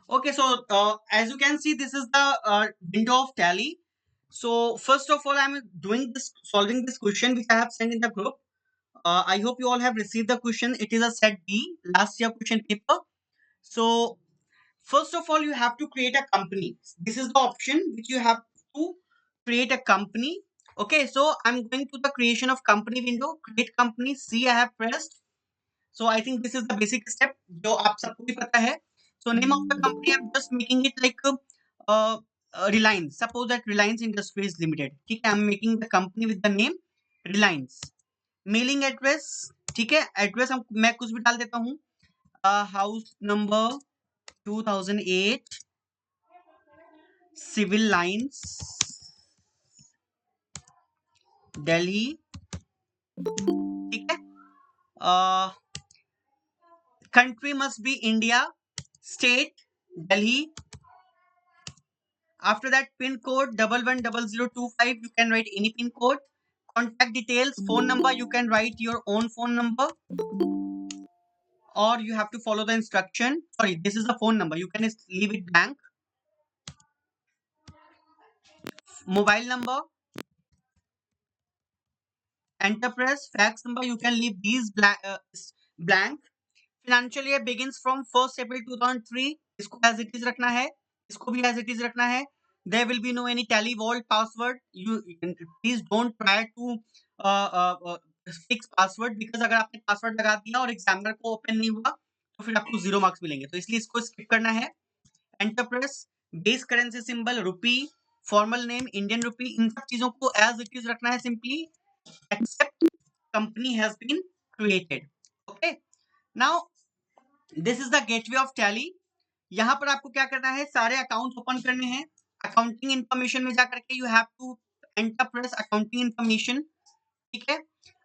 Okay, so as you can see, this is the window of Tally. So first of all, I'm doing this, solving this question which I have sent in the group. I hope you all have received the question. It is a set B, last year question paper. So first of all, you have to create a company. This is the option which you have to create a company. Okay, so I'm going to the creation of company window. Create company. C I have pressed. So I think this is the basic step जो आप सबको भी पता है. So name of the company I'm just making it like Reliance. Suppose that Reliance Industries Limited. ठीक है, I'm making the company with the name Reliance. Mailing address. ठीक है, एड्रेस हम मैं कुछ भी डाल देता हूँ. House number 2008 Civil Lines Delhi. ठीक है. Country must be India. State Delhi. After that, pin code 110025. You can write any pin code. Contact details, phone number. You can write your own phone number, or you have to follow the instruction. Sorry, this is the phone number. You can leave it blank. Mobile number, enterprise, fax number. You can leave these blank. Financial year begins from 1st April 2003. इसको as it is रखना है. इसको भी as it is रखना है. There will be no any tally vault password. You please don't try to fix password because अगर आपने password लगा दिया और एग्जामिनर को ओपन नहीं हुआ तो फिर आपको 0 मार्क्स मिलेंगे. तो इसलिए इसको स्किप करना है. Enter press, base currency symbol rupee, formal name Indian rupee. इन सब चीजों को as it is रखना है simply. Except company has been created. Okay. Now this is the gateway of Tally. यहाँ पर आपको क्या करना है, सारे अकाउंट ओपन करने हैं. अकाउंटिंग इंफॉर्मेशन में जाकर के you have to enter press accounting information. ठीक है.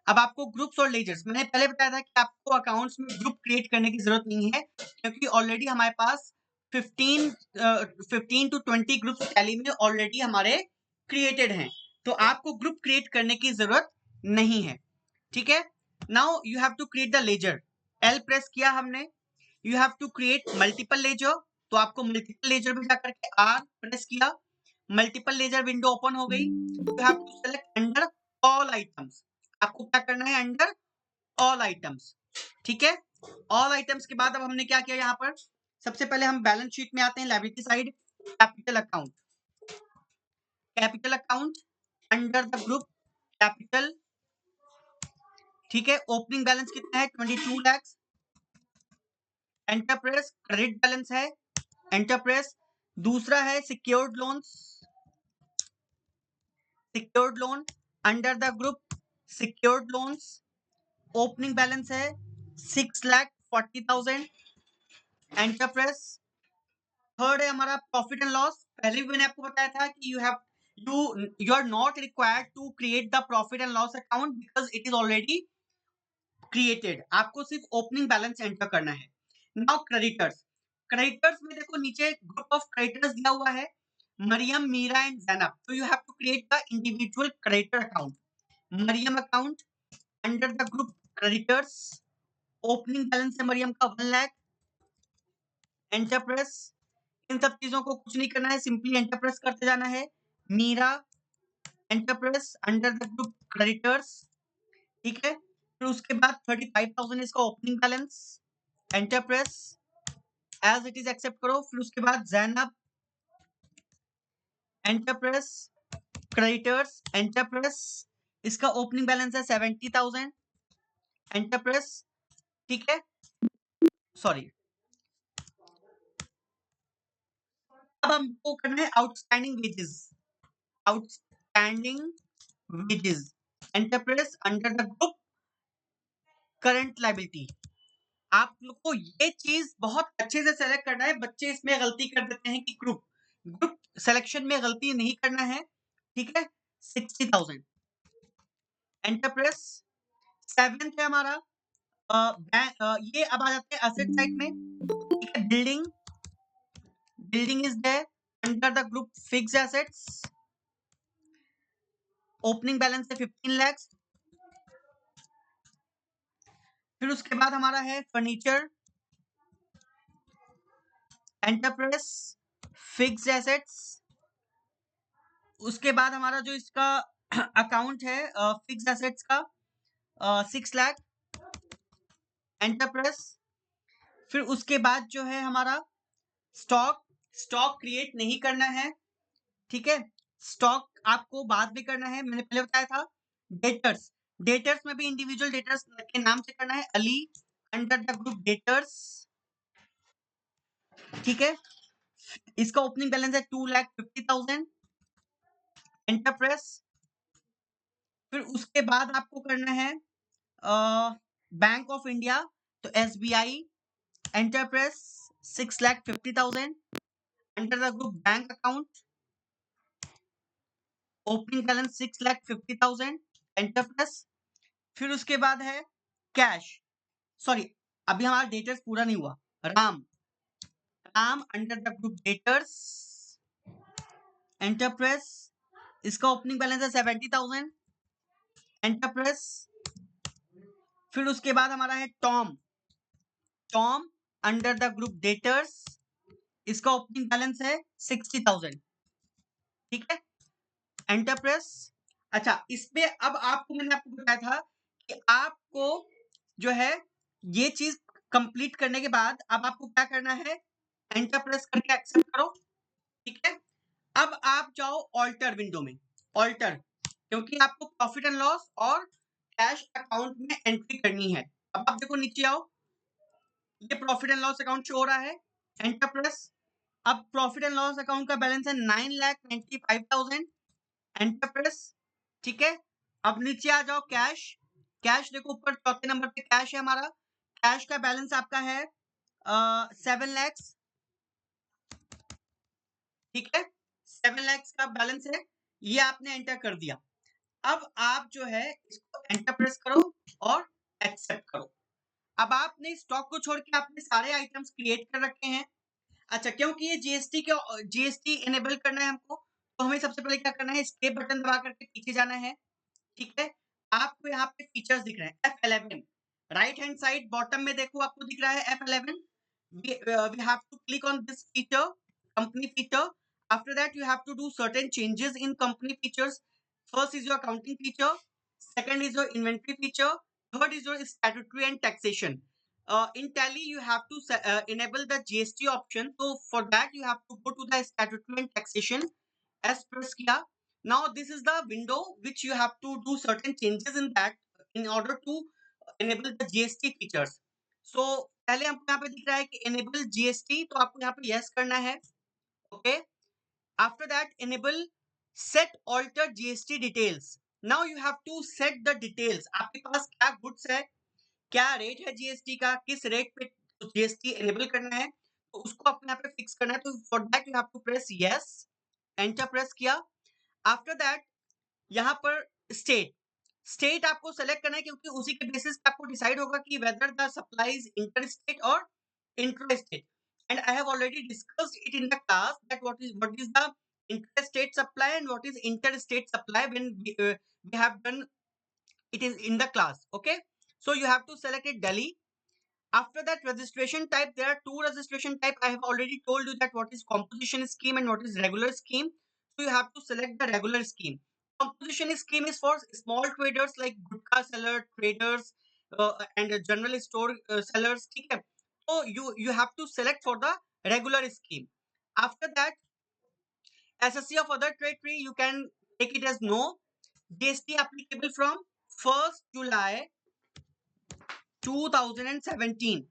अब आपको ग्रुप्स और लेजर्स, मैंने पहले बताया था कि आपको अकाउंट्स में ग्रुप क्रिएट करने की जरूरत नहीं है क्योंकि ऑलरेडी हमारे पास 15 टू 20 ग्रुप्स टैली में ऑलरेडी हमारे क्रिएटेड हैं. तो आपको ग्रुप क्रिएट करने की जरूरत नहीं है. ठीक है. Now you have to create the ledger. L press किया हमने. You have to create multiple ledger. तो आपको मल्टीपल लेजर में जाकर के आर प्रेस किया. मल्टीपल लेजर विंडो ओपन हो गई. You have to select under all items. आपको क्या करना है, अंडर ऑल आइटम्स. ठीक है. ऑल आइटम्स के बाद अब हमने क्या किया, यहाँ पर सबसे पहले हम बैलेंस शीट में आते हैं. Liability side, capital account. Capital account under the group capital. ठीक है. ओपनिंग बैलेंस कितना है, 22 लाख. एंटरप्रेस क्रेडिट बैलेंस है. एंटरप्रेस दूसरा है secured loans. Secured loan under the group secured loans. Opening balance है 6,40,000. एंटरप्रेस. थर्ड है हमारा प्रॉफिट एंड लॉस. पहले भी मैंने आपको बताया था कि you are not required to create the profit and loss account because it is already created. आपको सिर्फ ओपनिंग बैलेंस एंटर करना है. Now creditors. क्रेडिटर्स में देखो नीचे ग्रुप ऑफ क्रेडिटर्स दिया हुआ है, मरियम, मीरा एंड जैनब. तो you have to create the individual creditor account. Mariam account under the group creditors. Opening balance है मरियम का 1 लाख. एंटरप्रेस. इन सब चीजों को कुछ नहीं करना है, सिंपली एंटरप्रेस करते जाना है. Meera enter press under the group creditors. ठीक है. फिर उसके बाद 35,000 इसका opening balance. Enter press as it is except करो. फिर उसके बाद जैनब एंटरप्रेस क्रेडिटर्स. एंटरप्रेस इसका ओपनिंग बैलेंस है 70,000. एंटरप्रेस. ठीक है. सॉरी. अब हमको करना है outstanding wages. Outstanding wages. Enter press under the group current liability. आप लोग को ये चीज बहुत अच्छे से सेलेक्ट करना है. बच्चे इसमें गलती कर देते हैं कि ग्रुप ग्रुप सिलेक्शन में गलती नहीं करना है. ठीक है. 60,000. एंटरप्रेस. सेवेंथ है हमारा ये. अब आ जाते हैं एसेट साइड में. ठीक है. Building. Building is there under the group fixed assets. Opening balance है 15 लाख. फिर उसके बाद हमारा है फर्नीचर. एंटरप्रेस फिक्स्ड एसेट्स, उसके बाद हमारा जो इसका अकाउंट है फिक्स्ड एसेट्स का 6 लाख एंटरप्रेस। फिर उसके बाद जो है हमारा स्टॉक, स्टॉक क्रिएट नहीं करना है, ठीक है, स्टॉक आपको बाद में करना है, मैंने पहले बताया था। डेटर्स, डेटर्स में भी इंडिविजुअल डेटर्स के नाम से करना है, Ali under the group debtors, ठीक है। इसका ओपनिंग बैलेंस है 2,50,000 एंटरप्रेस। फिर उसके बाद आपको करना है बैंक ऑफ इंडिया, तो SBI enter press 6,50,000 under the group bank account, opening balance 6,50,000 enter press. फिर उसके बाद है कैश, सॉरी अभी हमारा डेटर्स पूरा नहीं हुआ, Ram, Ram under the group debtors enter press, इसका ओपनिंग बैलेंस है 70,000 एंटरप्रेस। फिर उसके बाद हमारा है Tom, Tom under the group debtors, इसका ओपनिंग बैलेंस है 60,000, ठीक है, एंटरप्रेस। अच्छा, इसमें अब आपको मैंने आपको बताया था कि आपको जो है ये चीज कंप्लीट करने के बाद अब आपको क्या करना है, एंटरप्रेस करके एक्सेप्ट करो, ठीक है। अब आप जाओ ऑल्टर विंडो में, ऑल्टर, क्योंकि आपको प्रॉफिट एंड लॉस और कैश अकाउंट में एंट्री करनी है। अब आप देखो नीचे आओ, ये profit and loss account show हो रहा है, एंटरप्रेस। अब प्रॉफिट एंड लॉस अकाउंट का बैलेंस है 9,95,000 एंटरप्रेस, ठीक है। अब नीचे आ जाओ कैश, कैश देखो ऊपर चौथे नंबर पे कैश है हमारा, कैश का बैलेंस आपका है 7 लैक्स, ठीक है, 7 लैक्स का बैलेंस है, ये आपने एंटर कर दिया। अब आप जो है इसको एंटर प्रेस करो और एक्सेप्ट करो। अब आपने स्टॉक को छोड़ के आपने सारे आइटम्स क्रिएट कर रखे हैं। अच्छा, क्योंकि ये जीएसटी इनेबल करना है हमको, तो हमें सबसे पहले क्या करना है, एस्केप बटन दबा करके पीछे जाना है, ठीक है। आपको यहाँ पे फीचर्स दिख रहे हैं, F11 right hand side bottom में देखो आपको दिख रहा है F11, we have to click on this feature, company feature. After that you have to do certain changes in company features. First is your accounting feature, second is your inventory feature, third is your statutory and taxation. In Tally you have to enable the GST option, so for that you have to go to the statutory and taxation, as press kiya. Now this is the window which you have to do certain changes in that in order to enable the GST features. So पहले हमको यहाँ पे दिख रहा है कि enable GST, तो आपको यहाँ पे yes करना है, okay. After that enable set alter GST details. Now you have to set the details, आपके पास क्या गुड्स है, क्या रेट है जीएसटी का, किस रेट पे जीएसटी एनेबल करना है, तो उसको अपने यहाँ पे फिक्स करना है। तो for that you have to press yes, enter press किया। आफ्टर दैट यहाँ पर स्टेट, स्टेट आपको सेलेक्ट करना है, क्योंकि उसी के बेसिस पे आपको डिसाइड होगा कि whether the supply is inter state और intra state. And I have already discussed it in the class that what is the inter state supply and what is interstate supply when we have done it is in the class, okay. So you have to select it Delhi. After that, registration type, there are two registration type. I have already told you that what is composition scheme and what is regular scheme. So you have to select the regular scheme. Composition scheme is for small traders like gutka seller traders and general store sellers, ठीक है। So you have to select for the regular scheme. After that, SSC of other territory, you can take it as no. GST applicable from 1st July 2017.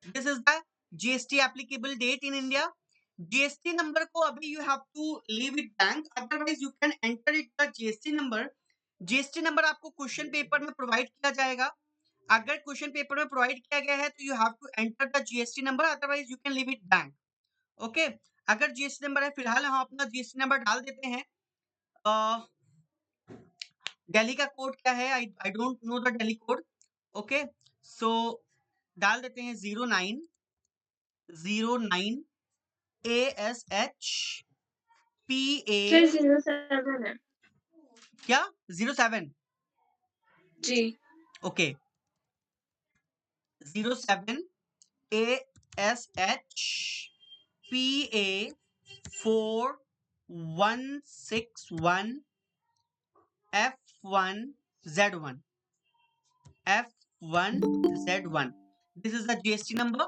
This is the GST applicable date in India. GST number को अभी you have to leave it blank, otherwise you can enter it the GST number. GST number आपको question paper में provide किया जाएगा। अगर question paper में provide किया गया है तो you have to enter the GST number, otherwise you can leave it blank. Okay? अगर GST नंबर है, फिलहाल हम अपना GST नंबर डाल देते हैं। दिल्ली का कोड क्या है, I don't know the Delhi code, okay. So डाल देते हैं 0909 ASHPA, सर 07 है क्या 07, जी। Okay 07 ASHPA PA 4161 F1Z1 F1Z1. This is the GST number.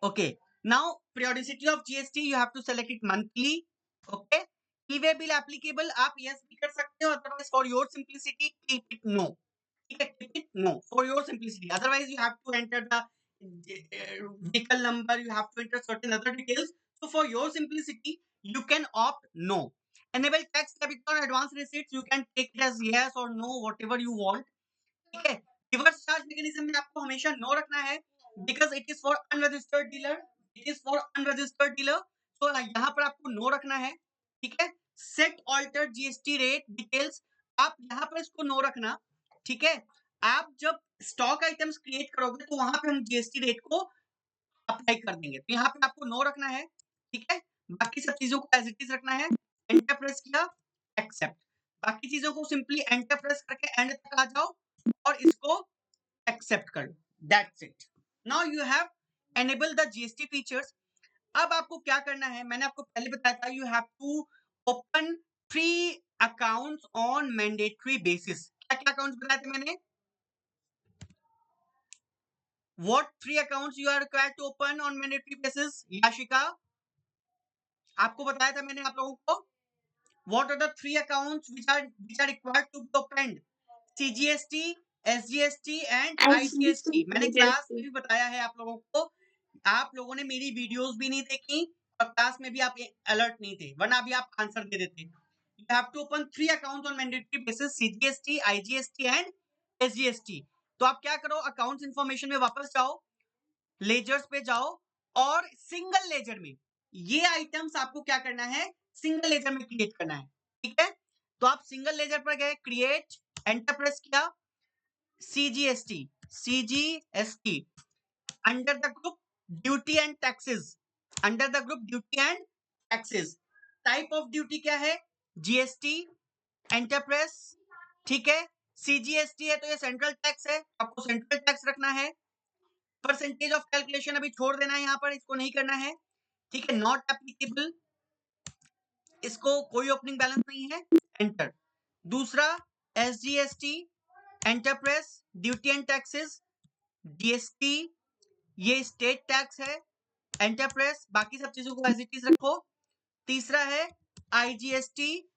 Okay. Now, periodicity of GST, you have to select it monthly. Okay. E-way bill applicable, आप yes भी कर सकते हो, otherwise for your simplicity, keep it no. ठीक है, keep it no for your simplicity. Otherwise, you have to enter the vehicle number, you have to enter certain other details. So for your simplicity, you can opt no. Enable tax debit on advance receipts, you can take it as yes or no, whatever you want. ठीक है, reverse charge mechanism में आपको हमेशा no रखना है, because it is for unregistered dealer, it is for unregistered dealer, तो यहाँ पर आपको नो रखना है. ठीक है, set alter GST rate details, आप यहाँ पर इसको नो रखना. ठीक है, आप जब स्टॉक आइटम्स क्रिएट करोगे तो वहां पे हम जीएसटी रेट को अप्लाई कर देंगे, तो यहाँ पे आपको नो रखना है. ठीक है, बाकी सब चीजों को एज इट इज रखना है. एंटर प्रेस किया, एक्सेप्ट. बाकी चीजों को सिंपली एंटर प्रेस करके एंड तक आ जाओ और इसको एक्सेप्ट कर लो. That's it. Now you have enable the GST features. अब आपको क्या करना है, मैंने आपको पहले बताया था, you have to open 3 accounts on mandatory basis. क्या क्या अकाउंट्स बताए थे मैंने? What 3 accounts you are required to open on mandatory basis? Yashika, आपको बताया था मैंने आप लोगों को. What are the 3 accounts which are required to be opened? CGST, SGST and IGST. मैंने क्लास में भी बताया है आप लोगों को. आप लोगों ने मेरी वीडियोस भी नहीं देखी और क्लास में भी आप अलर्ट नहीं थे, वरना अभी आप आंसर दे देते. You have to open 3 accounts on mandatory basis: CGST, IGST and SGST. तो आप क्या करो, अकाउंट्स इंफॉर्मेशन में वापस जाओ, लेजर्स पे जाओ और सिंगल लेजर में ये आइटम्स आपको क्या करना है, सिंगल लेजर में क्रिएट करना है. ठीक है, तो आप सिंगल लेजर पर गए, क्रिएट, एंटर प्रेस किया, CGST, CGST under the group duty and taxes, under the group duty and taxes. Type of duty क्या है? जीएसटी. Enter press. ठीक है, सीजीएसटी है तो ये सेंट्रल टैक्स है, आपको सेंट्रल टैक्स रखना है. परसेंटेज ऑफ कैलकुलेशन अभी छोड़ देना है, यहाँ पर इसको नहीं करना है. ठीक है, नॉट एप्लीकेबल, इसको कोई ओपनिंग बैलेंस नहीं है. एंटर. दूसरा SGST, enter press, duty and taxes, GST ये स्टेट टैक्स है, एंटर प्रेस, बाकी सब चीजों को एज इट इज रखो. तीसरा है IGST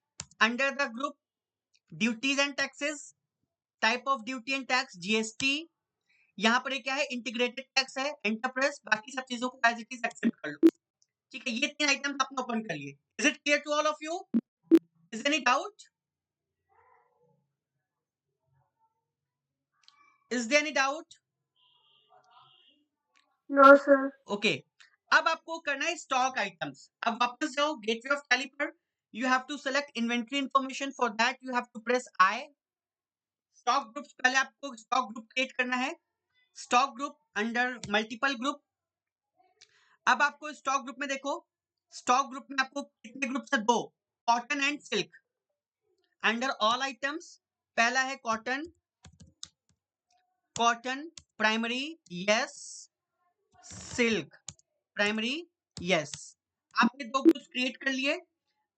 under the group duties and taxes, type of duty and tax GST. यहाँ पर क्या है, इंटीग्रेटेड टैक्स है, एंटर प्रेस, बाकी सब चीजों को एज इट इज एक्सेप्ट कर लो. ठीक है, ये 3 आइटम्स आपने ओपन कर लिए. Is it clear to all of you? Is any doubt? Is there any doubt? No sir. Okay, अब आपको करना है स्टॉक आइटम्स. अब वापस जाओ गेटवे ऑफ टैली पर. You have to select inventory information. For that you have to press I. Stock groups, पहले आपको स्टॉक ग्रुप क्रिएट करना है. Stock group under multiple group. अब आपको स्टॉक ग्रुप में देखो, स्टॉक ग्रुप में आपको कितने ग्रुप्स है? 2, cotton and silk. Under all items पहला है cotton. Cotton primary yes, silk primary yes. आपने 2 ग्रुप्स क्रिएट कर लिए.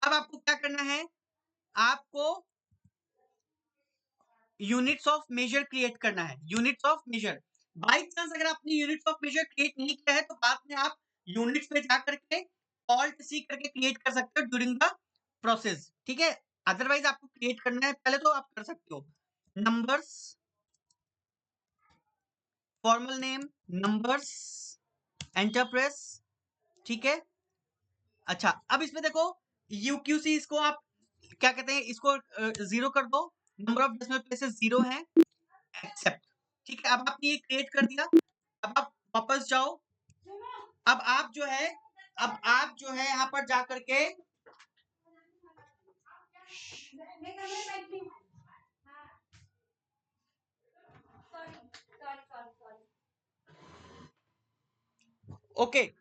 अब आपको क्या करना है, आपको यूनिट्स ऑफ मेजर क्रिएट करना है. Units of measure, by chance अगर आपने यूनिट्स ऑफ मेजर क्रिएट नहीं किया है तो बाद में आप यूनिट्स पे जाकर के ऑल्ट सी करके क्रिएट कर सकते हो ड्यूरिंग द प्रोसेस. ठीक है, अदरवाइज आपको क्रिएट करना है पहले तो आप कर सकते हो. Numbers, formal name numbers, enter press. ठीक है, अच्छा अब इसमें देखो यूक्यूसी, इसको आप क्या कहते हैं, इसको 0 कर दो. नंबर ऑफ डेसिमल प्लेसेस 0 है, एक्सेप्ट. ठीक है, अब आपने ये क्रिएट कर दिया. अब आप वापस जाओ. अब आप जो है, यहाँ पर जा करके ओके.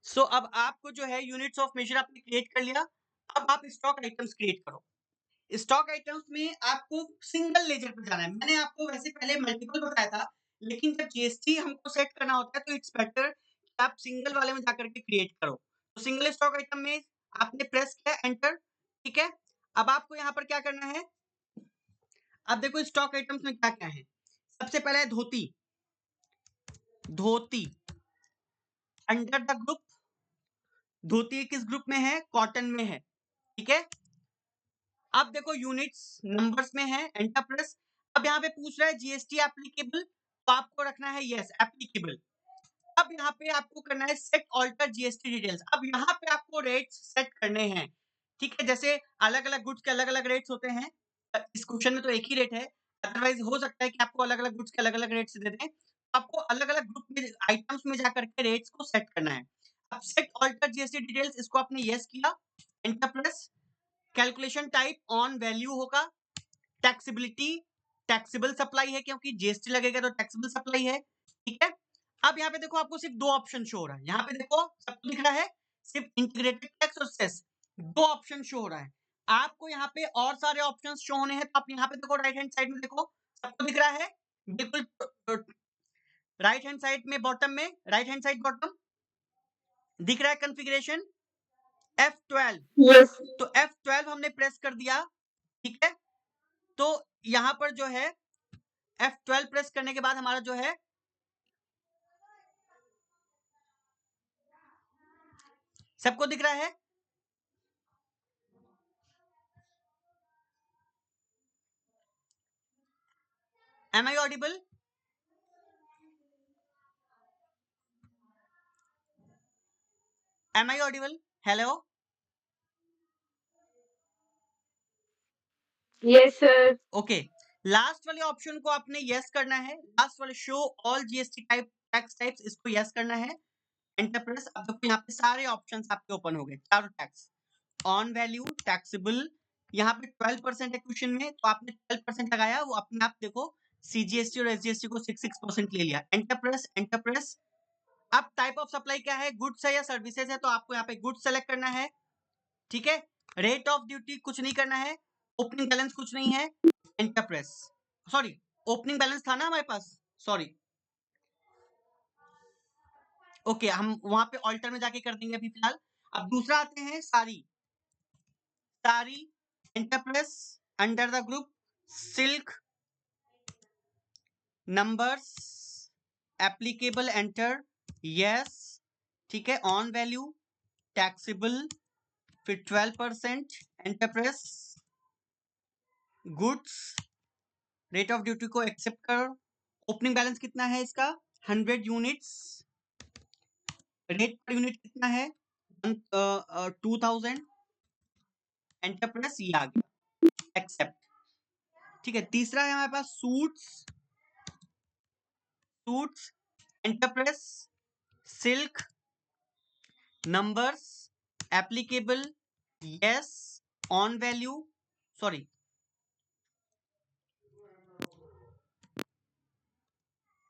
सो अब आपको जो है यूनिट्स ऑफ मेजर आपने क्रिएट कर लिया. अब आप स्टॉक आइटम्स क्रिएट करो. स्टॉक आइटम्स में आपको सिंगल लेजर पर जाना है. मैंने आपको वैसे पहले मल्टीपल बताया था, लेकिन जब जीएसटी हमको सेट करना होता है तो इट्स बेटर आप सिंगल वाले में जाकर के क्रिएट करो। तो सिंगल स्टॉक आइटम में आपने प्रेस किया एंटर, ठीक है। अब आपको यहाँ पर क्या करना है, अब देखो स्टॉक आइटम्स में क्या क्या है। सबसे पहले है धोती, धोती अंडर द ग्रुप, धोती किस ग्रुप में है, कॉटन में है, ठीक है। अब देखो यूनिट्स नंबर्स में है, एंटर प्रेस। अब यहाँ पे पूछ रहा है जीएसटी एप्लीकेबल, तो आपको रखना है यस एप्लीकेबल। अब यहाँ पे आपको करना है सेट ऑल्टर जीएसटी डिटेल्स। अब यहाँ पे आपको रेट्स सेट करने हैं, ठीक है। जैसे अलग अलग गुड्स के अलग अलग रेट्स होते हैं, इस क्वेश्चन में तो एक ही रेट है, अदरवाइज हो सकता है कि आपको अलग अलग गुड्स के अलग अलग रेट्स दे दें। आपको अलग अलग ग्रुप में आइटम्स में जाकर के रेट्स को सेट करना है। अब सेट ऑल्टर जीएसटी डिटेल्स, इसको आपने यस किया, enter press. Calculation type on value होगा, टैक्सेबिलिटी टैक्सेबल सप्लाई है क्योंकि जीएसटी लगेगा तो टैक्सेबल सप्लाई है, ठीक है। अब यहाँ पे देखो आपको सिर्फ दो ऑप्शन शो हो रहा है, यहाँ पे देखो सबको दिख रहा है सिर्फ इंटीग्रेटेड टैक्स और सेस, दो ऑप्शन शो हो रहा है। आपको यहाँ पे और सारे ऑप्शन शो होने हैं, तो आप यहाँ पे देखो राइट हैंड साइड में देखो सबको दिख रहा है बिल्कुल, राइट हैंड साइड में बॉटम में, राइट हैंड साइड बॉटम दिख रहा है कॉन्फ़िगरेशन F12। यस तो F12 हमने प्रेस कर दिया, ठीक है। तो यहाँ पर जो है F12 प्रेस करने के बाद हमारा जो है सबको दिख रहा है, am I audible, am I audible, hello. Yes sir okay, last वाले ऑप्शन को आपने यस करना है, लास्ट वाले show all GST type tax types, इसको यस करना है, एंटर प्रेस। अब देखो यहाँ पे सारे ऑप्शंस आपके ओपन हो गए, चारों टैक्स ऑन वैल्यू टैक्सेबल, यहाँ पे 12% है क्वेश्चन में, तो आपने 12% लगाया, वो अपने आप देखो सीजीएसटी और एसजीएसटी को 6% ले लिया, एंटर प्रेस, एंटर प्रेस। अब टाइप ऑफ सप्लाई क्या है, गुड्स है या सर्विसेज है, तो आपको यहाँ पे गुड्स सेलेक्ट करना है, ठीक है। रेट ऑफ ड्यूटी कुछ नहीं करना है, ओपनिंग बैलेंस कुछ नहीं है, enter press. Sorry, opening balance था ना हमारे पास, सॉरी, ओके, हम वहां पे ऑल्टर में जाके कर देंगे अभी फिलहाल। अब दूसरा आते हैं sari, sari enter press, under the group silk numbers applicable, enter yes, ठीक है। ऑन वैल्यू टैक्सेबल, फिर 12%, enter press. Goods rate of duty को एक्सेप्ट करो, ओपनिंग बैलेंस कितना है इसका 100 यूनिट्स, रेट पर यूनिट कितना है 2000, एंटर प्रेस, ये आ गया एक्सेप्ट, ठीक है। तीसरा है हमारे पास suits, suits enter press silk numbers applicable yes, on value sorry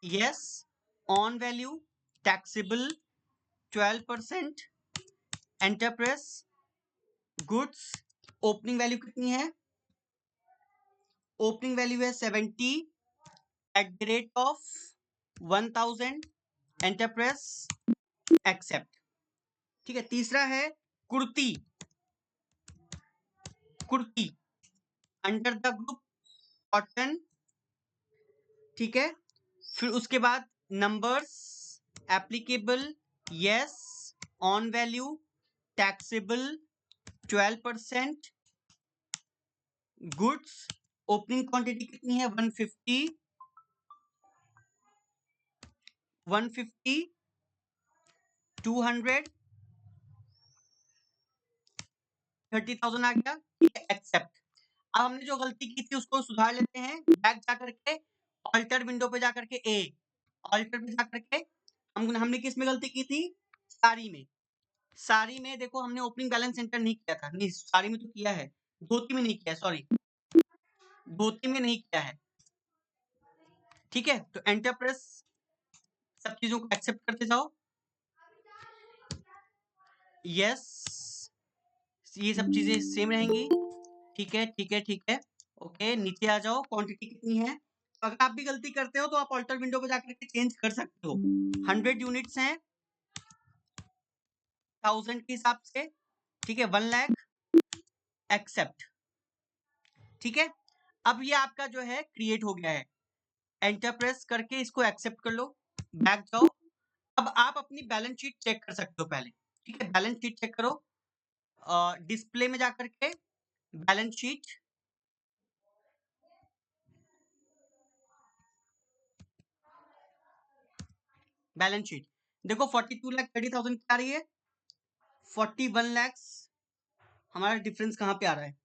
yes, on value taxable 12%, enter press. Goods opening value कितनी है, ओपनिंग वैल्यू है 70 at the rate of 1000, enter press, accept, ठीक है। तीसरा है kurti, kurti under the group cotton, ठीक है। फिर उसके बाद numbers applicable yes, on value taxable 12%, goods opening quantity कितनी है 150, 150 200 30,000 आ गया, ठीक है, एक्सेप्ट। अब हमने जो गलती की थी उसको सुधार लेते हैं, बैक जाकर के ऑल्टर विंडो पे जाकर के ऑल्टर पे जाकर के हमने किस में गलती की थी, साड़ी में, साड़ी में देखो हमने ओपनिंग बैलेंस एंटर नहीं किया था, नहीं साड़ी में तो किया है, धोती में नहीं किया, सॉरी धोती में नहीं किया है, ठीक है। तो एंटर प्रेस, सब चीजों को एक्सेप्ट करते जाओ, यस, ये सब चीजें सेम रहेंगी, ठीक है ठीक है ठीक है, ओके। नीचे आ जाओ, क्वांटिटी कितनी है, अगर आप भी गलती करते हो तो आप ऑल्टर विंडो पे जाकर के चेंज कर सकते हो, 100 यूनिट्स हैं, 1000 के हिसाब से, ठीक है, 1 लाख एक्सेप्ट, ठीक है। अब ये आपका जो है क्रिएट हो गया है, एंटर प्रेस करके इसको एक्सेप्ट कर लो, बैक जाओ। अब आप अपनी बैलेंस शीट चेक कर सकते हो पहले, ठीक है, बैलेंस शीट चेक करो, डिस्प्ले में जाकर के बैलेंस शीट, बैलेंस शीट देखो 42,30,000 क्या आ रही है, 41 lakhs, हमारा डिफरेंस कहाँ पे आ रहा है,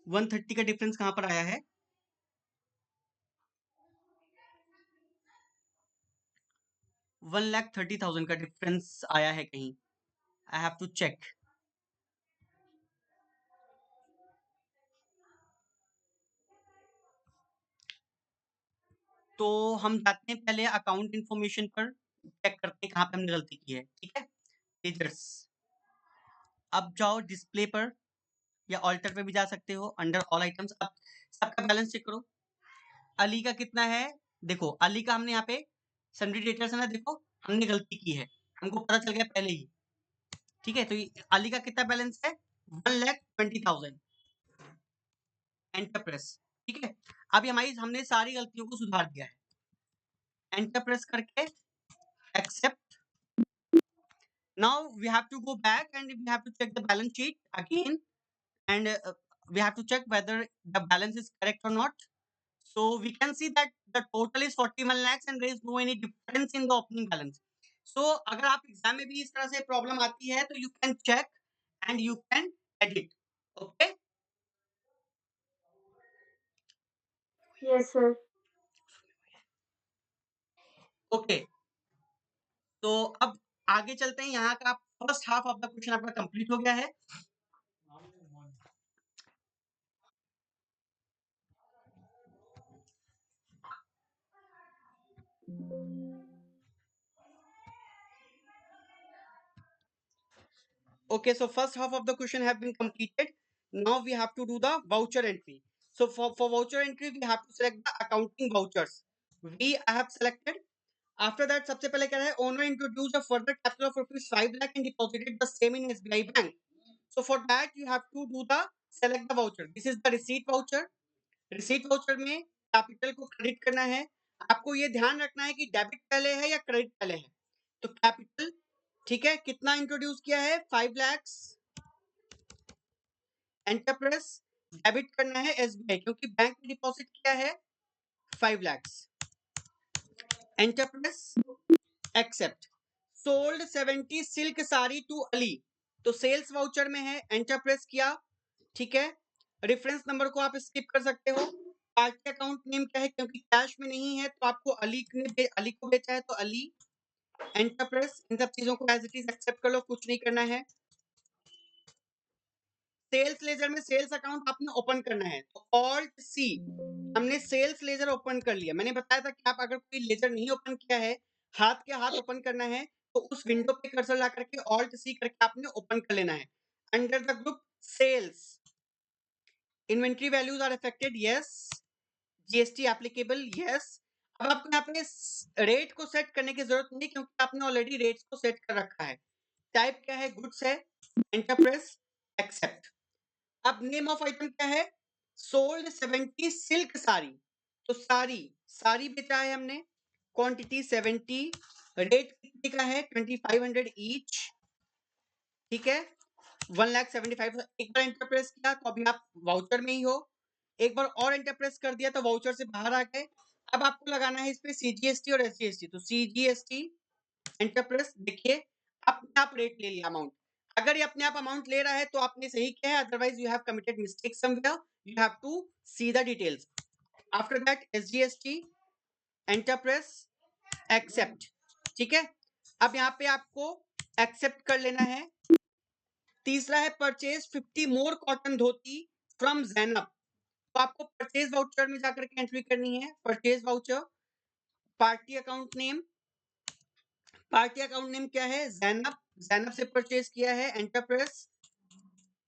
130 का डिफरेंस कहाँ पर आया है, 1,30,000 का डिफरेंस आया है कहीं, आई हैव टू चेक। तो हम जाते हैं पहले अकाउंट इन्फॉर्मेशन पर, चेक करते हैं कहाँ पे हमने गलती की है, ठीक है, लेजर्स। अब जाओ डिस्प्ले पर या ऑल्टर पे भी जा सकते हो, अंडर ऑल आइटम्स। अब सबका बैलेंस चेक करो, अली का कितना है, देखो अली का हमने यहाँ पे सन्ड्री डेटर्स है ना, देखो हमने गलती की है, हमको पता चल गया पहले ही, ठीक है। तो अली का कितना बैलेंस है, 1,20,000, एंटर प्रेस, ठीक है। अभी हमारी हमने सारी गलतियों को सुधार दिया है, एंटर प्रेस करके accept. Now we have to go back and we have to check the balance sheet again, and we have to check whether the balance is correct or not. So we can see that the total is 41 lakhs and there is no any difference in the opening balance. So अगर आप exam में भी इस तरह से problem आती है तो you can check and you can edit. Okay? Yes, sir. Okay. तो अब आगे चलते हैं, यहाँ का first half of the question आपका कंप्लीट हो गया है। Okay, so first half of the question have been completed. Now we have to do the voucher entry. So for voucher entry, we have to select the accounting vouchers. I have selected. After that, सबसे पहले क्या है, owner introduced a further capital of rupees 5 lakh and deposited the same in SBI bank. So for that, you have to do the select the voucher. This is the receipt voucher. Receipt voucher में capital को credit करना है। आपको ये ध्यान रखना है कि डेबिट पहले है या क्रेडिट पहले है। तो कैपिटल, ठीक है, कितना इंट्रोड्यूस किया है, 5 lakhs, एंटरप्रेस, डेबिट करना है एसबीआई क्योंकि बैंक में डिपॉजिट किया है 5 lakhs, enter press except. Sold 70 silk sari to Ali, तो सेल्स वाउचर में है, एंटरप्रेस किया, ठीक है। रेफरेंस नंबर को आप स्किप कर सकते हो। पार्टी अकाउंट नेम क्या है, क्योंकि कैश में नहीं है तो आपको अली को बेचा है तो अली, एंटरप्रेस, इन सब चीजों को एज इट इज एक्सेप्ट कर लो, कुछ नहीं करना है। सेल्स लेजर में सेल्स अकाउंट आपने ओपन करना है तो ऑल्ट सी, हमने सेल्स लेजर ओपन कर लिया। मैंने बताया था कि आप अगर कोई लेजर नहीं ओपन किया है, हाथ के हाथ ओपन करना है तो उस विंडो पे कर्सर ला करके ऑल्ट सी करके आपने ओपन कर लेना है। Under the group sales, inventory values are affected, yes. GST applicable, yes. अब आपको यहाँ पे रेट को सेट करने की जरूरत नहीं क्योंकि आपने ऑलरेडी रेट्स को सेट कर रखा है। टाइप क्या है, गुड्स है, एंटरप्रेस एक्सेप्ट। अब नेम ऑफ आइटम क्या है, सोल्ड 70 सिल्क साड़ी, तो साड़ी साड़ी बेचा है हमने, क्वांटिटी 70, रेट कितने का है 2500 ईच, ठीक है, 1,75,000। एक बार एंटरप्रेस किया तो अभी आप वाउचर में ही हो, एक बार और एंटरप्रेस कर दिया तो वाउचर से बाहर आ गए। अब आपको लगाना है इस पे सीजीएसटी और एसजीएसटी, तो सीजीएसटी एंटरप्रेस, देखिए अपने आप रेट ले लिया अमाउंट। अगर ये अपने आप अमाउंट ले रहा है तो आपने सही किया है, otherwise you have committed mistake somewhere, you have to see the details. After that SGST enter press except, ठीक है। अब यहाँ पे आपको एक्सेप्ट कर लेना है। तीसरा है purchase 50 more cotton dhoti from Zainab, तो आपको परचेज वाउचर में जाकर के एंट्री करनी है, purchase voucher, party account name, party account name क्या है, जैनब, जैनब से परचेज किया है, एंटरप्रेस,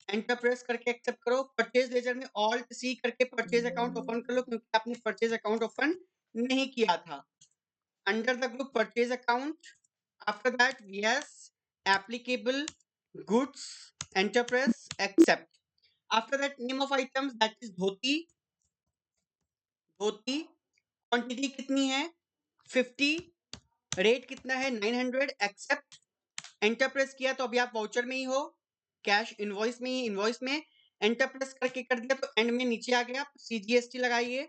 एंटरप्रेस करके एक्सेप्ट करो। परचेज लेजर में ऑल्ट सी करके परचेज अकाउंट ओपन कर लो क्योंकि आपने परचेज अकाउंट ओपन नहीं किया था। Under the group purchase account, after that yes, applicable, goods, enterprise, accept. After that, name of items, that is dhoti. Dhoti, quantity कितनी है 50, रेट कितना है 900, एक्सेप्ट। एंटरप्रेस किया तो अभी आप वाउचर में ही हो, कैश इनवॉइस में ही, इनवॉइस में एंटरप्रेस करके कर दिया तो एंड में नीचे आ गया, सीजीएसटी लगाइए,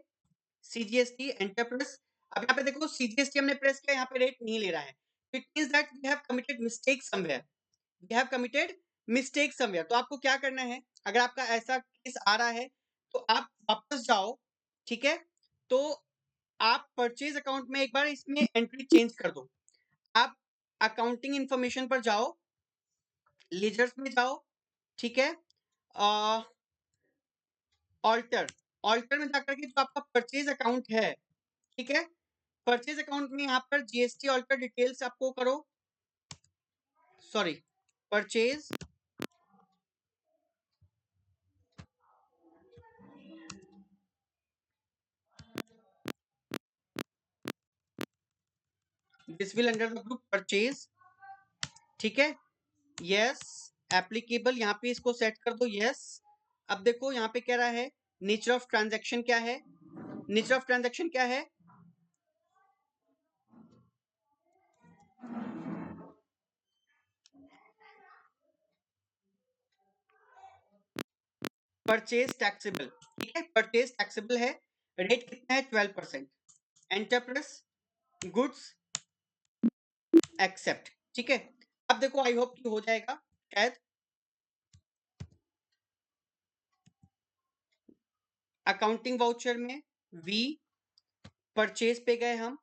सीजीएसटी एंटरप्रेस। अब यहाँ पे देखो सीजीएसटी हमने प्रेस किया, यहाँ पे रेट नहीं ले रहा है, it means that we have committed mistake somewhere, we have committed mistake somewhere. तो आपको क्या करना है, अगर आपका ऐसा केस आ रहा है तो आप वापस जाओ, ठीक है, तो आप परचेज अकाउंट में एक बार इसमें एंट्री चेंज कर दो। आप अकाउंटिंग इंफॉर्मेशन पर जाओ, लेजर्स में जाओ, ठीक है, ऑल्टर, ऑल्टर में जाकर के जो आपका परचेज अकाउंट है, ठीक है, परचेज अकाउंट में यहाँ पर जीएसटी ऑल्टर डिटेल्स आपको करो, sorry, purchase, this will under the group purchase, ठीक है, यस, एप्लीकेबल, यहाँ पे इसको सेट कर दो, यस। अब देखो यहाँ पे कह रहा है नेचर ऑफ ट्रांजैक्शन क्या है, नेचर ऑफ ट्रांजैक्शन क्या है, परचेज टैक्सेबल, ठीक है, परचेज टैक्सेबल है, रेट कितना है 12%, एंटरप्रेस, गुड्स, एक्सेप्ट, ठीक है। अब देखो आई होप कि हो जाएगा शायद। अकाउंटिंग वाउचर में वी, परचेज पे गए हम,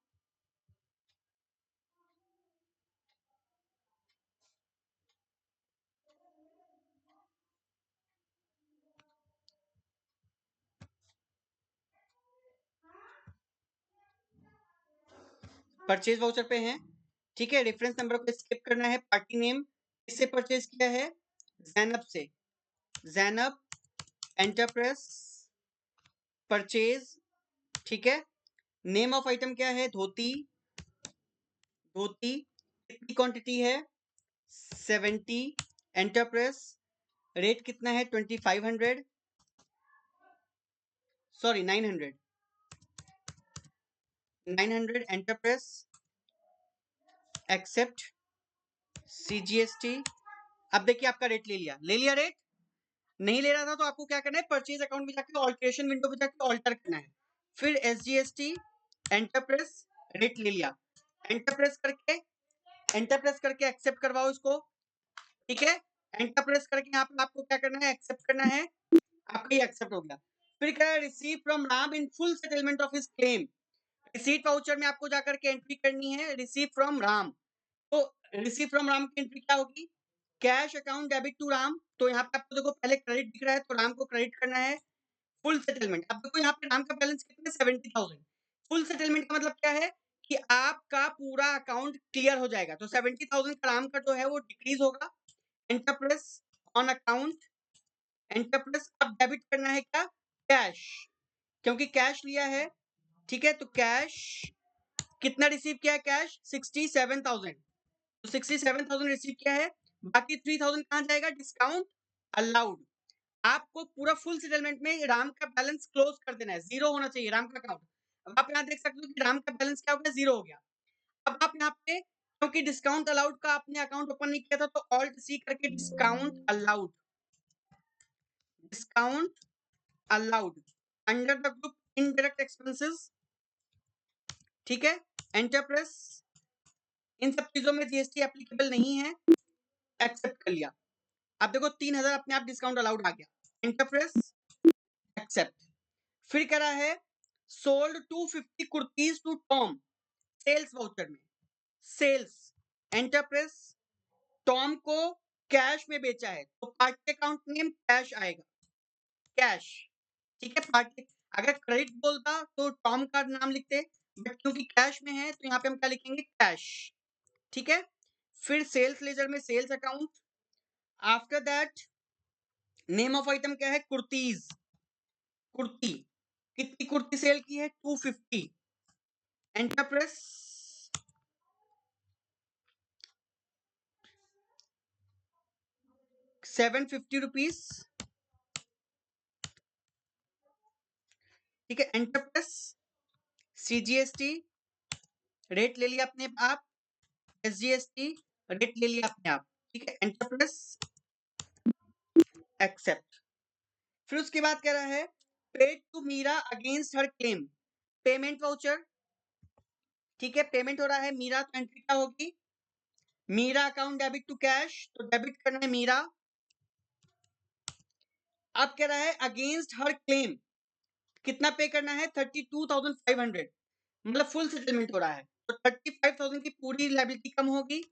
परचेज वाउचर पे हैं, ठीक है, रेफरेंस नंबर को स्किप करना है, पार्टी नेम किससे परचेज किया है, जैनब से, जैनब एंटरप्राइज परचेज, ठीक है, नेम ऑफ आइटम क्या है, धोती, धोती, कितनी क्वांटिटी है 70, एंटरप्राइज, रेट कितना है 2500, सॉरी 900, 900, एंटरप्राइज, एक्सेप्ट, सीजीएसटी। अब देखिए आपका रेट ले लिया, ले लिया रेट, नहीं ले रहा था तो आपको क्या करना है, परचेज अकाउंट में जाकर ऑल्टरेशन विंडो पे जाकर ऑल्टर करना है, फिर एसजीएसटी एंटरप्रेस, रेट ले लिया, एंटरप्रेस करके, एंटरप्रेस करके एक्सेप्ट करवाओ इसको, ठीक है, एंटरप्रेस करके यहाँ पे आपको क्या करना है, एक्सेप्ट करना है, आपका ये एक्सेप्ट हो गया। फिर क्या है, receive from Ram in full settlement of his claim, receipt voucher में आपको जाकर के एंट्री करनी है, रिसीव फ्रॉम राम, तो रिसीव फ्रॉम राम की एंट्री क्या होगी, cash account debit to Ram, तो यहाँ पे आपको देखो पहले क्रेडिट दिख रहा है तो राम को क्रेडिट करना है, फुल सेटलमेंट। अब देखो यहाँ पे राम का बैलेंस कितना है 70,000, फुल सेटलमेंट का मतलब क्या है कि आपका पूरा अकाउंट क्लियर हो जाएगा, तो 70,000 का राम का जो है वो डिक्रीज होगा, एंटरप्रेस ऑन अकाउंट, एंटरप्रेस अब डेबिट करना है क्या, कैश, क्योंकि कैश लिया है, ठीक है, तो कैश कितना रिसीव किया है, कैश 67,000, तो 67,000 रिसीव किया है, बाकी 3,000 कहाँ जाएगा, डिस्काउंट अलाउड। आपको पूरा फुल सेटलमेंट में राम का बैलेंस क्लोज कर देना है, जीरो होना चाहिए राम का अकाउंट। अब आप यहाँ देख सकते हो कि राम का बैलेंस क्या हो गया, जीरो हो गया। अब आप यहाँ पे क्योंकि डिस्काउंट अलाउड का आपने अकाउंट ओपन नहीं किया था तो ऑल्ट सी करके discount allowed, discount allowed under the group indirect expenses, ठीक है, एंटरप्रेस, इन सब चीजों में जीएसटी एप्लीकेबल नहीं है, एक्सेप्ट कर लिया। अब देखो 3,000 अपने आप डिस्काउंट अलाउड आ गया, एंटरप्रेस, एक्सेप्ट। फिर कह रहा है sold 250 kurtis to Tom, sales voucher में, सेल्स, एंटरप्रेस, टॉम को कैश में बेचा है तो पार्टी अकाउंट नेम कैश आएगा, कैश, ठीक है, पार्टी, अगर क्रेडिट बोलता तो टॉम का नाम लिखते, बट क्योंकि कैश में है तो यहाँ पे हम क्या लिखेंगे, कैश, ठीक है। फिर सेल्स लेजर में sales account, after that name of item क्या है, कुर्तीज, कुर्ती, कितनी कुर्ती सेल की है 250, एंटरप्रेस, ₹750, ठीक है। एंटर प्रेस, CGST रेट ले लिया अपने आप, SGST रेट ले लिया अपने आप, ठीक है। Enter press, accept. फिर उसके बाद कह रहा है paid to Meera against her claim, payment voucher, ठीक है। पेमेंट हो रहा है मीरा, तो एंट्री क्या होगी, Meera account debit to cash, तो डेबिट करना है मीरा। अब कह रहा है अगेंस्ट हर क्लेम कितना पे करना है, 32,500, मतलब फुल सेटलमेंट हो रहा है, तो 35,000 की पूरी लायबिलिटी कम होगी।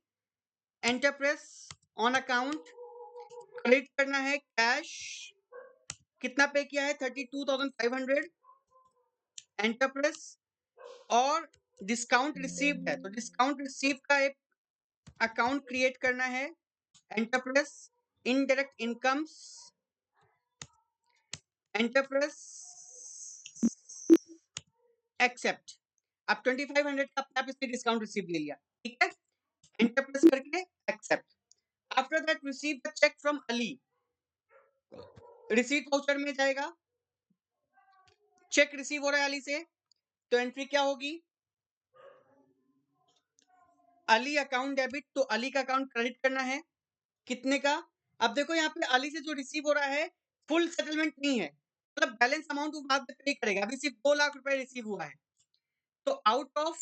Enter press, on account credit करना है कैश, कितना पे किया है 32,500। एंटर प्रेस, और डिस्काउंट रिसीव्ड है, तो डिस्काउंट रिसीव का एक अकाउंट क्रिएट करना है। Enter press, indirect incomes, enter press, accept. अब 2500 का अपने आप इसमें डिस्काउंट रिसीव ले लिया, ठीक है। एंटर प्रेस करके accept. After that receive the cheque from Ali, receipt voucher में जाएगा, चेक रिसीव हो रहा है अली से, तो एंट्री क्या होगी, अली अकाउंट डेबिट, तो अली का अकाउंट क्रेडिट करना है, कितने का। अब देखो यहाँ पे अली से जो रिसीव हो रहा है फुल सेटलमेंट नहीं है, मतलब बैलेंस अमाउंट वो बाद में पे करेगा, अभी सिर्फ 2 लाख रुपए रिसीव हुआ है, तो out of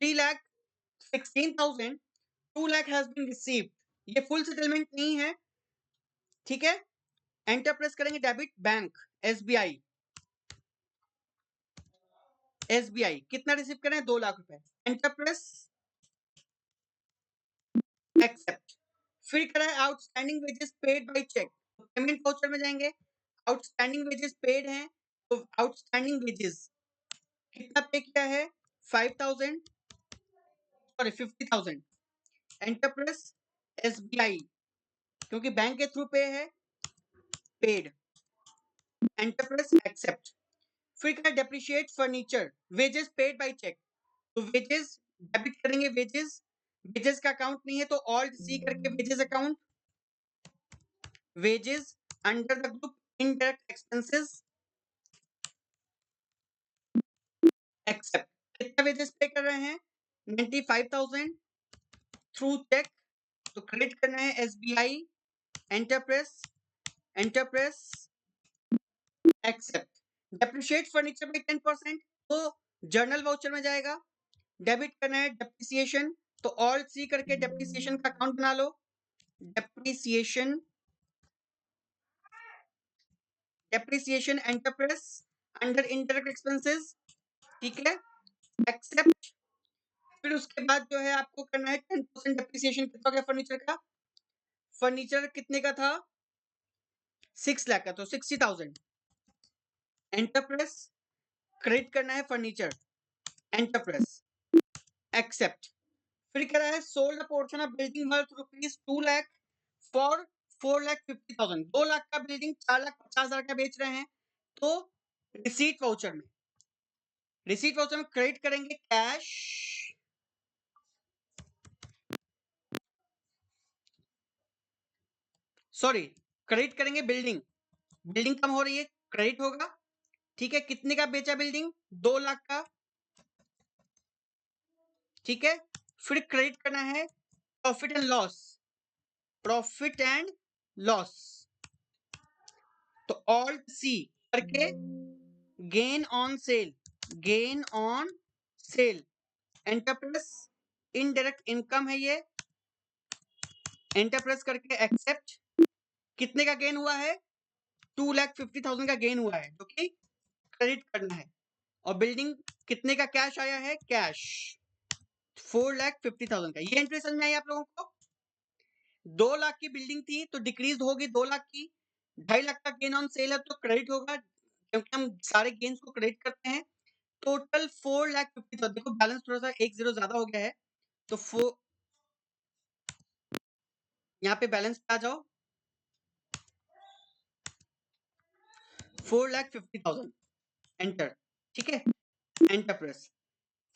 3,16,000 2 lakh has been received, ये फुल सेटलमेंट नहीं है, ठीक है। एंटर प्रेस करेंगे, डेबिट बैंक एसबीआई, एसबीआई कितना रिसीव करें 2 लाख रुपए, एंटर प्रेस, एक्सेप्ट। फिर करा है outstanding wages paid by cheque, payment voucher में जाएंगे, आउटस्टैंडिंग वेजेस पेड हैं, तो आउटस्टैंडिंग वेजेस कितना पे किया है 5,000, सॉरी 50,000। एंटर प्रेस, एसबीआई क्योंकि बैंक के थ्रू पे है, पेड। Enter press, accept. फिर क्या depreciate furniture, wages paid by cheque, तो वेजेस डेबिट करेंगे, वेजेस, वेजेस का अकाउंट नहीं है तो ऑल्ट सी करके wages account, wages under the group indirect expenses, accept. कितना वेजेस पे कर रहे हैं 95,000 थ्रू चेक, तो क्रेडिट करना है SBI. Enter press, enter press, accept. Depreciate furniture में 10%, तो जर्नल वाउचर में जाएगा, डेबिट करना है डेप्रिसिएशन, तो ऑल्ट सी करके डेप्रिसिएशन का अकाउंट बना लो, depreciation, depreciation enter press under indirect expenses, ठीक है। एक्सेप्ट। फिर उसके बाद जो है आपको करना है 10% डेप्रिसिएशन, कितना हो गया फर्नीचर का, फर्नीचर कितने का था 6 लाख का, तो 60,000। एंटर प्रेस, क्रेडिट करना है फर्नीचर, एंटर प्रेस, एक्सेप्ट। फिर कह रहा है sold a portion of building worth ₹2 lakh for 4,50,000, 2 lakh का बिल्डिंग 4,50,000 का बेच रहे हैं, तो रिसीट वाउचर में, रिसीट वाउचर में क्रेडिट करेंगे कैश, सॉरी क्रेडिट करेंगे बिल्डिंग, बिल्डिंग कम हो रही है, क्रेडिट होगा, ठीक है। कितने का बेचा बिल्डिंग 2 लाख का, ठीक है। फिर क्रेडिट करना है profit and loss, profit and loss, तो ऑल्ट सी करके gain on sale, gain on sale, enter press, indirect income है ये, एंटर प्रेस करके एक्सेप्ट। कितने का गेन हुआ है 2,50,000 का गेन हुआ है, जो कि क्रेडिट करना है, और बिल्डिंग कितने का कैश आया है, कैश 4,50,000 का। ये एंट्री समझ में आई आप लोगों को, 2 लाख की बिल्डिंग थी तो डिक्रीज होगी 2 लाख की, 2.5 लाख का गेन ऑन सेल है तो क्रेडिट होगा, क्योंकि हम सारे गेन्स को क्रेडिट करते हैं। टोटल 4,50,000, देखो बैलेंस थोड़ा सा एक जीरो ज्यादा हो गया है, तो यहाँ पे बैलेंस पे आ जाओ, 4,50,000, एंटर, ठीक है। Enter press.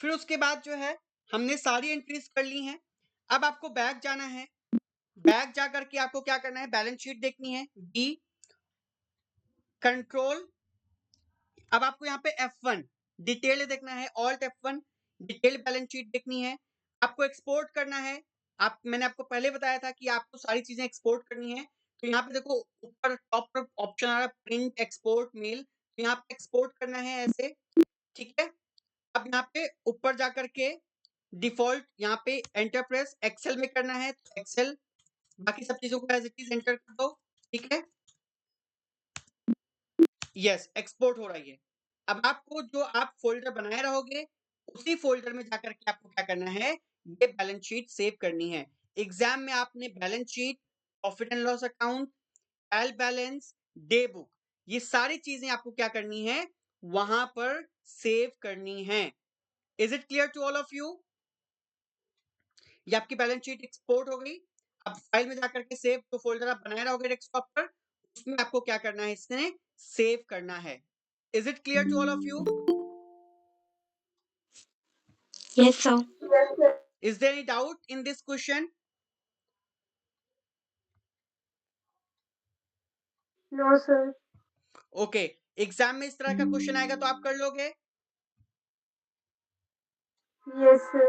फिर उसके बाद जो है हमने सारी एंट्रीज कर ली हैं, अब आपको बैक जाना है, बैक जा करके आपको क्या करना है, बैलेंस शीट देखनी है। बी कंट्रोल, अब आपको यहाँ पे F1 डिटेल देखना है, alt F1 detail balance sheet देखनी है। आपको एक्सपोर्ट करना है। मैंने आपको पहले बताया था कि आपको सारी चीजें एक्सपोर्ट करनी है। तो यहाँ पे देखो ऊपर टॉप पर ऑप्शन आ रहा है प्रिंट एक्सपोर्ट मेल, तो यहाँ पे एक्सपोर्ट करना है ऐसे, ठीक है। अब यहाँ पे ऊपर जा करके डिफॉल्ट यहाँ पे एंटर प्रेस, एक्सेल में करना है तो एक्सेल, बाकी सब चीजों को एज इट इज एंटर कर दो, ठीक है। यस, एक्सपोर्ट हो रही है। अब आपको जो आप फ़ोल्डर बनाए रहोगे, उसी फ़ोल्डर में जाकर के आपको क्या करना है, ये बैलेंस शीट सेव करनी है। एग्ज़ाम में आपने balance sheet, profit and loss account, trial balance, day book, ये सारी चीज़ें आपको क्या करनी है, वहाँ पर सेव करनी है। Is it clear to all of you? ये आपकी बैलेंस शीट एक्सपोर्ट हो गई। अब फाइल में जाकर के सेव जो फ़ोल्डर आप बनाए रहोगे डेस्कटॉप पर, उसमें आपको क्या करना है, इसमें सेव करना है। Is it clear to all of you? Yes, sir. Is there any doubt in this question? No, sir. Okay, exam में इस तरह का क्वेश्चन आएगा तो आप कर लोगे? Yes, sir.